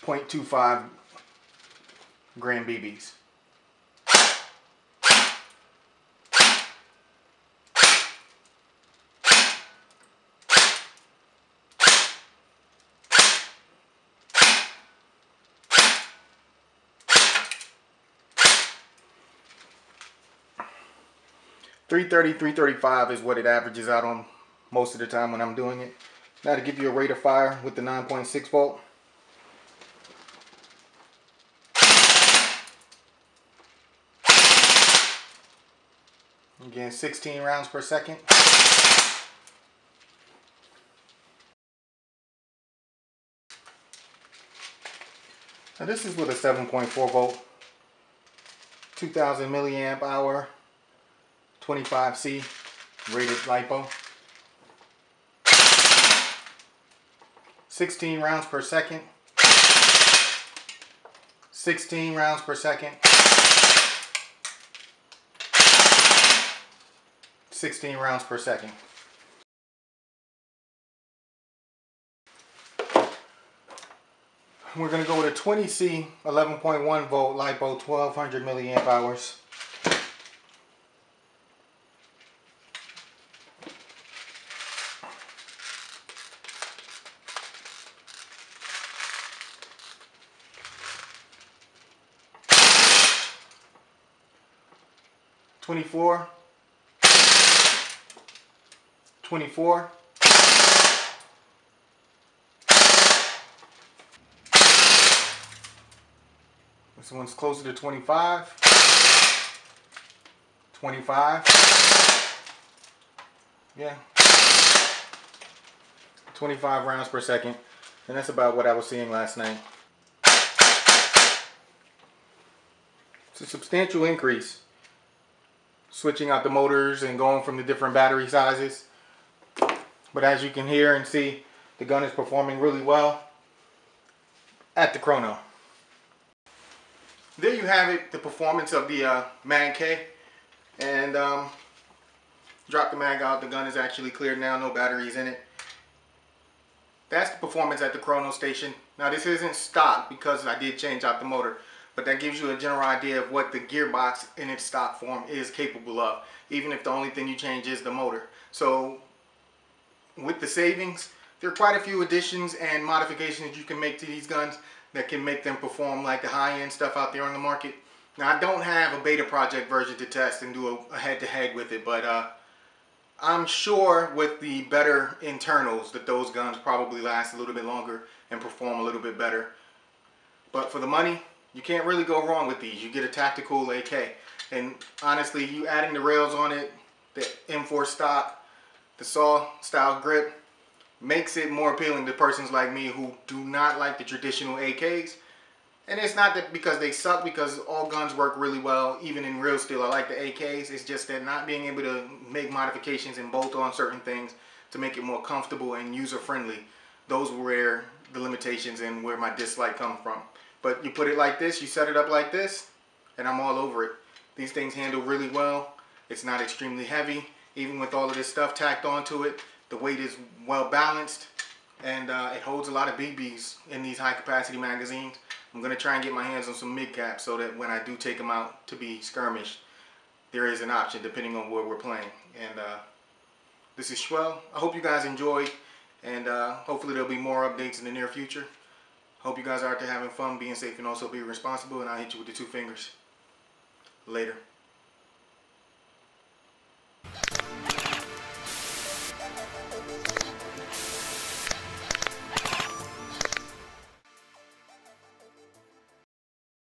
0.25 gram BBs. .330, .335 is what it averages out on most of the time when I'm doing it. Now to give you a rate of fire with the 9.6 volt. Again, 16 rounds per second. Now this is with a 7.4 volt, 2000 milliamp hour, 25C rated Lipo. 16 rounds per second. 16 rounds per second. 16 rounds per second. We're going to go with a 20C 11.1 volt Lipo, 1200 milliamp hours. .24, 24, this one's closer to 25, 25, yeah, 25 rounds per second, and that's about what I was seeing last night. It's a substantial increase. Switching out the motors and going from the different battery sizes. But as you can hear and see, the gun is performing really well at the Chrono. There you have it, the performance of the Mag K. And drop the mag out, the gun is actually cleared now, no batteries in it. That's the performance at the Chrono station. Now this isn't stock because I did change out the motor. But that gives you a general idea of what the gearbox in its stock form is capable of, even if the only thing you change is the motor. So with the savings, there are quite a few additions and modifications you can make to these guns that can make them perform like the high-end stuff out there on the market. Now I don't have a beta project version to test and do a head-to-head with it, but I'm sure with the better internals that those guns probably last a little bit longer and perform a little bit better. But for the money, you can't really go wrong with these. You get a tactical AK. And honestly, you adding the rails on it, the M4 stock, the saw style grip, makes it more appealing to persons like me who do not like the traditional AKs. And it's not that because they suck, because all guns work really well, even in real steel. I like the AKs. It's just that not being able to make modifications and bolt on certain things to make it more comfortable and user-friendly. Those were where the limitations and where my dislike come from. But you put it like this, you set it up like this, and I'm all over it. These things handle really well. It's not extremely heavy. Even with all of this stuff tacked onto it, the weight is well balanced, and it holds a lot of BBs in these high capacity magazines. I'm going to try and get my hands on some mid caps so that when I do take them out to be skirmished, there is an option depending on where we're playing. And this is Schwell. I hope you guys enjoyed, and hopefully there'll be more updates in the near future. Hope you guys are out there having fun, being safe, and also be responsible. And I'll hit you with the 2 fingers. Later.